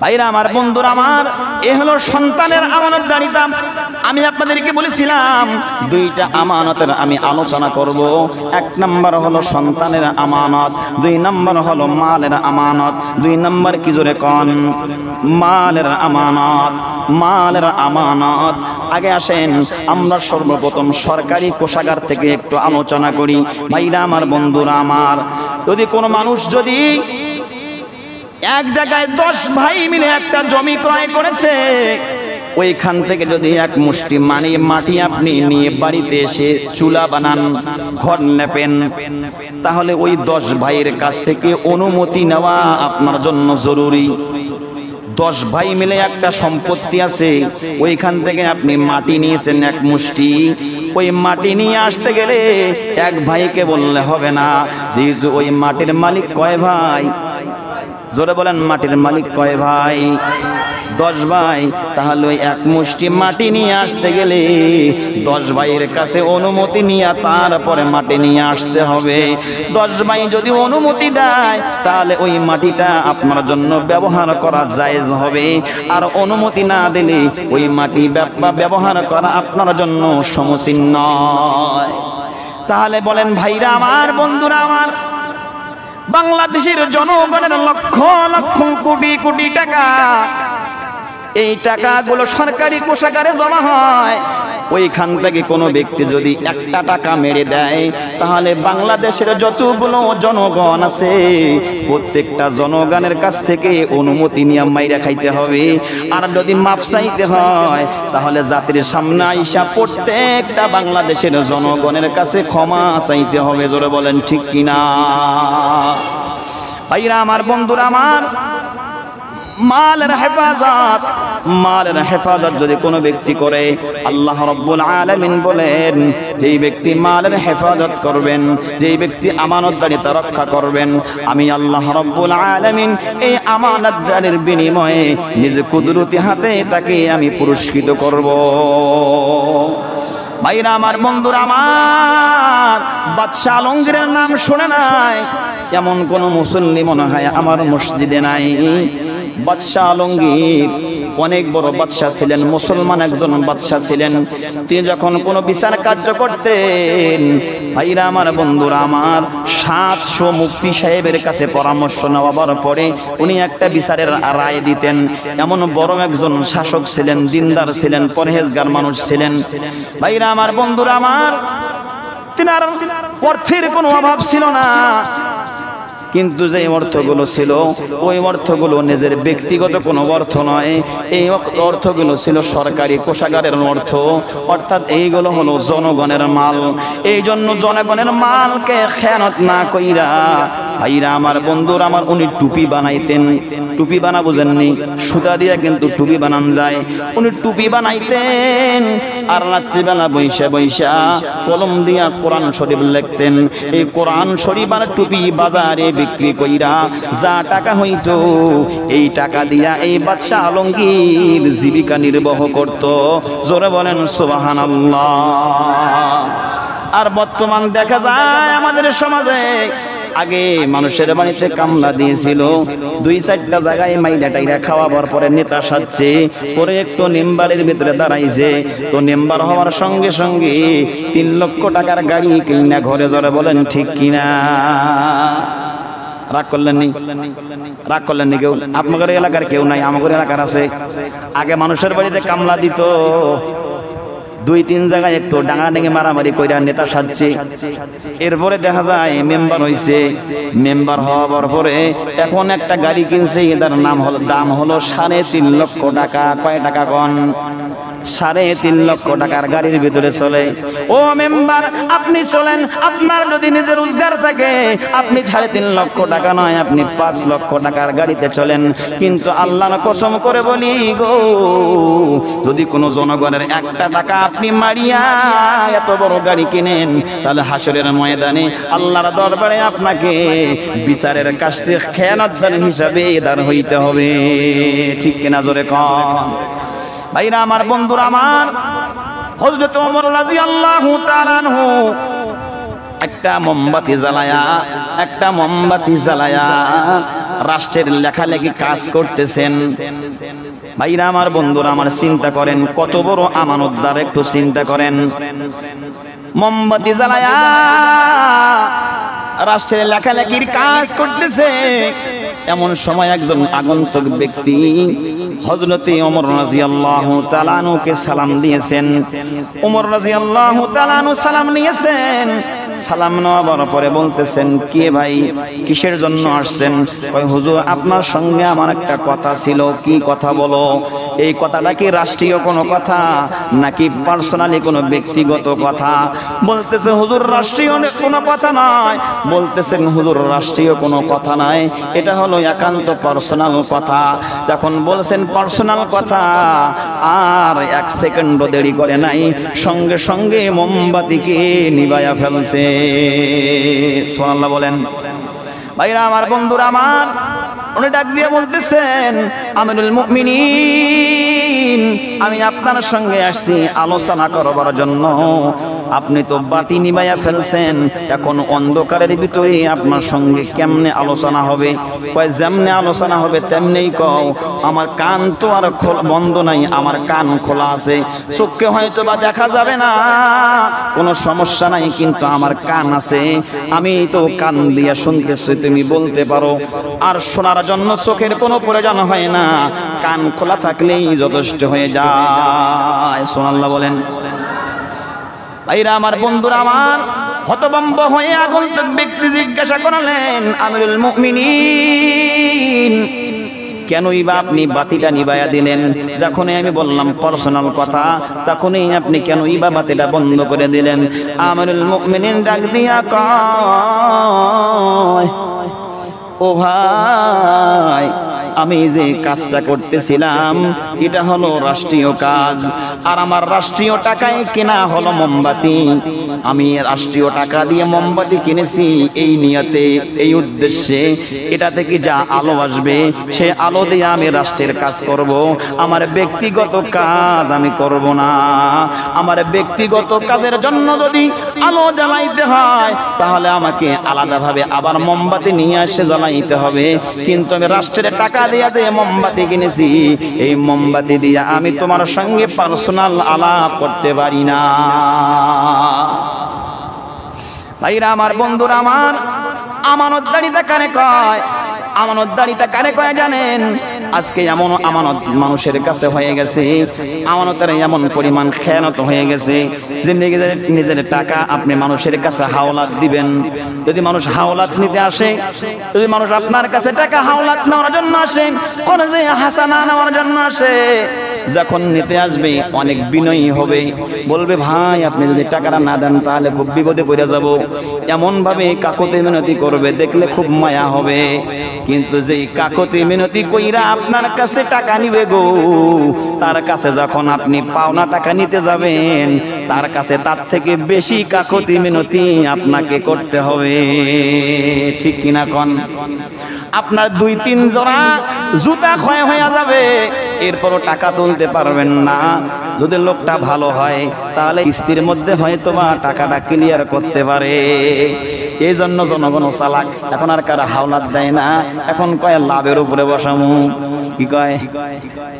ভাইরা আমার, বন্ধুরা আমার, এ হলো সন্তানের আমানতদারিতা। আমি আপনাদেরকে বলেছিলাম দুইটা আমানতের আমি আলোচনা করব। এক নাম্বার হলো সন্তানের আমানত, দুই নাম্বার হলো মালের আমানত। দুই নাম্বার কি জোরে কোন? মালের আমানত। মালের আমানত। আগে আসেন আমরা সর্বপ্রথম সরকারি কোষাগার থেকে একটু আলোচনা করি। ভাইরা আমার, বন্ধুরা আমার, যদি কোনো মানুষ যদি এক জায়গায় 10 ভাই মিলে একটা জমি ক্রয় করেছে, ওইখান থেকে যদি এক মুষ্টি মাটি আপনি নিয়ে বাড়িতে এসে চুলা বানান, ঘর নেপেন, তাহলে ওই 10 ভাইয়ের কাছ থেকে অনুমতি নেওয়া আপনার জন্য জরুরি। 10 ভাই মিলে একটা সম্পত্তি আছে, ওইখান থেকে আপনি মাটি নিয়েছেন এক মুষ্টি, ওই মাটি নিয়ে আসতে গেলে এক ভাইকে বললে হবে না, যেহেতু ওই মাটির মালিক কয় ভাই? জোরে বলেন, মাটির মালিক কয় ভাই? 10 ভাই। তাহলে ওই এক মুষ্টি মাটি নিয়ে আসতে গেলে 10 ভাইয়ের কাছে অনুমতি নিয়ে তারপরে মাটি নিয়ে আসতে হবে। 10 ভাই যদি অনুমতি দেয় তাহলে ওই মাটিটা আপনার জন্য ব্যবহার করা জায়েজ হবে, আর অনুমতি না দিলে ওই মাটি ব্যবহার করা আপনার জন্য সমীচীন নয়। তাহলে বলেন ভাইরা আমার, বন্ধুরা আমার, বাংলাদেশের জনগণের লক্ষ লক্ষ কোটি কোটি টাকা, এই টাকাগুলো সরকারি কোষাগারে জমা হয়। ওইখান থেকে কোনো ব্যক্তি যদি একটা টাকা মেরে দেয়, তাহলে বাংলাদেশের যতগুলো জনগণ আছে প্রত্যেকটা জনগণের কাছ থেকে অনুমতি নিয়ে মাইরা খাইতে হবে। আর যদি মাপ চাইতে হয় তাহলে জাতির সামনে আইসা প্রত্যেকটা বাংলাদেশের জনগণের কাছে ক্ষমা চাইতে হবে। জোরে বলেন ঠিক কিনা? ভাইরা আমার, বন্ধুরা আমার, মালের হেফাজত, মালের হেফাজত যদি কোনো ব্যক্তি করে, আল্লাহ রাব্বুল আলামিন বলেন, যেই ব্যক্তি মালের হেফাজত করবেন, যেই ব্যক্তি আমানতদারিতা রক্ষা করবেন, আমি আল্লাহ রাব্বুল আলামিন এই আমানতদারির বিনিময়ে নিজ কুদরতি হাতে তাকে আমি পুরস্কৃত করব। ভাইরা আমার, বন্ধুরা আমার, বাদশাহ আলমগীরের নাম শুনে নাই এমন কোন মুসল্লি মনে হয় আমার মসজিদে নাই। বাদশাহ আলমগীর অনেক বড় বাদশাহ ছিলেন, মুসলমান একজন বাদশাহ ছিলেন। তিনি যখন কোনো বিচার কার্য করতেন, ভাইরা আমার, বন্ধুরা আমার, 700 মুফতি সাহেবের কাছে পরামর্শ নেওয়ার পরে উনি একটা বিচারের রায় দিতেন। এমন বড় একজন শাসক ছিলেন, দিনদার ছিলেন, পরহেজগার মানুষ ছিলেন। ভাইরা আমার, বন্ধুরা আমার, তিনার অর্থের কোনো অভাব ছিল না, কিন্তু যে অর্থগুলো ছিল ওই অর্থগুলো নিজের ব্যক্তিগত কোনো অর্থ নয়, এই অর্থগুলো ছিল সরকারি কোষাগারের অর্থ, অর্থাৎ এইগুলো হলো জনগণের মাল। এই জন্য জনগণের মালকে খেয়ানত না কইরা, ভাইরা আমার, বন্ধুরা আমার, উনি টুপি বানাইতেন। টুপি বানা বুঝেননি? সুতা দিয়ে কিন্তু টুপি বানান যায়। উনি টুপি বানাইতেন আর রাত্রিবেলা বৈশা বৈশা কলম দিয়া কোরআন শরীফ লিখতেন। এই কোরআন শরীফ আর টুপি বাজারে বিক্রি কইরা যা টাকা হইতো, এই টাকা দিয়া এই বাদশাহ আলমগীর জীবিকা নির্বাহ করত। জোরে বলেন সুবহানাল্লাহ। আর বর্তমান দেখা যায় আমাদের সমাজে, আগে মানুষের বাড়িতে কামলা দিয়েছিল, 2-4টা জায়গায় মাইরা টাইরা খাওয়াবার পরে নেতা সাজছে, পরে একটু মেম্বারের ভিতরে দাঁড়াইছে, তো মেম্বার হওয়ার সঙ্গে সঙ্গে 3 লক্ষ টাকার গাড়ি কিনা ঘরে। জোরে বলেন ঠিক কিনা? রাগ করলেন নি? রাগ করলেন নি? কেউ আপনাদের এলাকার কেউ নাই, আমাদের এলাকার আছে। আগে মানুষের বাড়িতে কামলা দিত, 2-3 জায়গায় একটু ডাঙাডাঙি মারামারি কইরা নেতা সাজছে, এরপরে দেখা যায় মেম্বার হইছে। মেম্বার হওয়ার পরে এখন একটা গাড়ি কিনছে, এটার দাম হলো 3.5 লক্ষ টাকা। কয় টাকা কোন? 3.5 লক্ষ টাকার গাড়ির ভিতরে চলে। ও মেম্বার, আপনি চলেন, আপনার যদি নিজের রোজগার থাকে আপনি 3.5 লক্ষ টাকা নয়, আপনি 5 লক্ষ টাকার গাড়িতে চলেন। কিন্তু আল্লাহর কসম করে বলি গো, যদি কোনো জনগণের একটা টাকা আপনি মারিয়া এত বড় গাড়ি কিনেন, তাহলে হাসরের ময়দানে আল্লাহর দরবারে আপনাকে বিচারের কাছে খেয়ানতদার হিসাবে দাঁড় হইতে হবে। ঠিক কিনা? জোরে কন। ভাইরা আমার, বন্ধুরা আমার, হযরত ওমর রাদিয়াল্লাহু তাআলা আনহু একটা মোমবাতি জ্বালায়া রাষ্ট্রের লেখালেখি কাজ করতেছেন। ভাইরা আমার, বন্ধুরা আমার, চিন্তা করেন কত বড় আমানতদার, একটু চিন্তা করেন। মোমবাতি জ্বালায়া রাষ্ট্রের লেখালেখির কাজ করতেছে, এমন সময় একজন আগন্তুক ব্যক্তি হযরতে ওমর রাদিয়াল্লাহু তাআলা আনহুকে সালাম দিয়েছেন। ওমর রাদিয়াল্লাহু তাআলা আনহু সালাম নিয়েছেন। সালাম নেওয়ার পরে বলতেছেন, কে ভাই, কিসের জন্য আসছেন? কয়, হুজুর আপনার সঙ্গে আমার একটা কথা ছিল। কি কথা বলো? এই কথাটা কি রাষ্ট্রীয় কোনো কথা নাকি পার্সোনালি কোনো ব্যক্তিগত কথা? বলতেছে, হুজুর রাষ্ট্রীয় কোনো কথা নয়। বলতেছেন, হুজুর রাষ্ট্রীয় কোনো কথা নাই, এটা হলো একান্ত পার্সোনাল কথা। যখন বলছেন পার্সোনাল কথা, আর এক সেকেন্ডও দেরি করে নাই, সঙ্গে সঙ্গে মোমবাতিকে নিভাইয়া ফেলছে। সুবহানাল্লাহ বলেন। ভাইরা আমার, বন্ধুরা আমার, উনি ডাক দিয়ে বলতেছেন, আমিরুল মুমিনিন, আমি আপনার সঙ্গে আসছি আলোচনা করবার জন্য। আপনি তো বাতি নিভাইয়া ফেলছেন, এখন অন্ধকারের ভিতরে আপনার সঙ্গে কেমনে আলোচনা হবে? কয়, যেমনে আলোচনা হবে তেমনেই কও। আমার কান তো আর বন্ধ নাই, আমার কান খোলা আছে। চোখকে হয়তো বা দেখা যাবে না, কোনো সমস্যা নাই, কিন্তু আমার কান আছে, আমি তো কান দিয়া শুনতেছি, তুমি বলতে পারো। আর শোনার জন্য চোখের কোনো প্রয়োজন হয় না, কান খোলা থাকলেই যথেষ্ট হয়ে যায়। সুবহানাল্লাহ বলেন। ভাইরা আমার, বন্ধুরা আমার, হতভম্ব হয়ে আগন্তুক ব্যক্তি জিজ্ঞাসা করলেন, আমিরুল মুমিনিন, কেনই বা আপনি বাতিটা নিভাইয়া দিলেন? যখনই আমি বললাম পার্সোনাল কথা, তখনই আপনি কেনই বা বাতিটা বন্ধ করে দিলেন? আমিরুল মুমিনিন ডাক দিয়া কয়, ও ভাই, আমি যে কাজটা করতেছিলাম এটা হলো রাষ্ট্রীয় কাজ, আর আমার রাষ্ট্রীয় টাকায় কেনা হলো মোমবাতি। আমি রাষ্ট্রীয় টাকা দিয়ে মোমবাতি কিনেছি এই নিয়তে, এই উদ্দেশ্যে, এটা থেকে যা আলো আসবে সেই আলো দিয়ে আমি রাষ্ট্রের কাজ করব। আমার ব্যক্তিগত কাজ আমি করব না। আমার ব্যক্তিগত কাজের জন্য যদি আলো জ্বালাইতে হয় তাহলে আমাকে আলাদাভাবে আবার মোমবাতি নিয়ে এসে জ্বালাইতে হবে, কিন্তু আমি রাষ্ট্রের টাকা দিয়া যে মোমবাতি কিনেছি, এই মোমবাতি দিয়া আমি তোমার সঙ্গে পার্সোনাল আলাপ করতে পারি না। ভাইরা আমার, বন্ধুরা আমার, আমানতদারিতা কারে কয়? আমানতদারিতা কারে কয় জানেন? আজকে এমন আমানত মানুষের কাছে হয়ে গেছে, আমানতের এমন পরিমাণ খেয়ানত হয়ে গেছে যে নিজের টাকা আপনি মানুষের কাছে হাওলাত দিবেন। যদি মানুষ হাওলাত নিতে আসে, যদি মানুষ আপনার কাছে টাকা হাওলাত নেওয়ার জন্য আসে, কোন যে হাসানা নেওয়ার জন্য আসে, যখন নিতে আসবে অনেক বিনয়ী হবে, বলবে, ভাই আপনি যদি টাকাটা না দেন তাহলে খুব বিপদে পড়ে যাব। এমন ভাবে কাকতি মিনতি করবে, দেখলে খুব মায়া হবে। কিন্তু যেই কাকতি মিনতি কইরা আপনার কাছে টাকা নিবে গো, তার কাছে যখন আপনি পাওনা টাকা নিতে যাবেন, তার কাছে তার থেকে বেশি কাকতি মিনতি আপনাকে করতে হবে। ঠিক কিনা কোন? আপনার 2-3 জোড়া জুতা ক্ষয় হয়ে যাবে, এরপরও টাকা তুলতে পারবেন না। যদি লোকটা ভালো হয় তাহলে কিস্তির মধ্যে হয়তো বা টাকাটা ক্লিয়ার করতে পারে। এই জন্য জনগণ চালাক, এখন আর কারা হাওলাত দেয় না, এখন কয় লাভের উপরে বসামু। কি কয়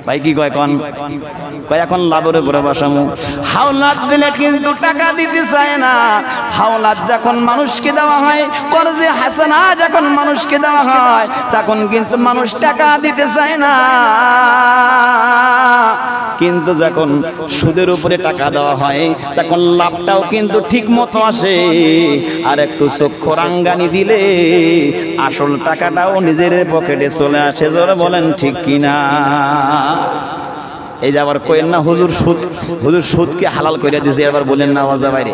ভাই? কি কয়? কোন কয় এখন লাভের উপরে বসামু। হাওলাত দিলে কিন্তু টাকা দিতে চায় না। হাওলাত যখন মানুষকে দেওয়া হয়, কর্জে হাসানা যখন মানুষকে দেওয়া হয়, তখন কিন্তু মানুষ টাকা দিতে চায় না। কিন্তু যখন সুদের উপরে টাকা দেওয়া হয়, তখন লাভটাও কিন্তু ঠিক মতো আসে। আর একটু চক্ষু রাঙ্গানি দিলে আসল টাকাটাও নিজের পকেটে চলে আসে। জোরে বলেন ঠিক কিনা? এই যে আবার কইেন না হুজুর সুদকে হালাল করে দিয়েছে, আবার বলেন না ওয়াজা বাইরে।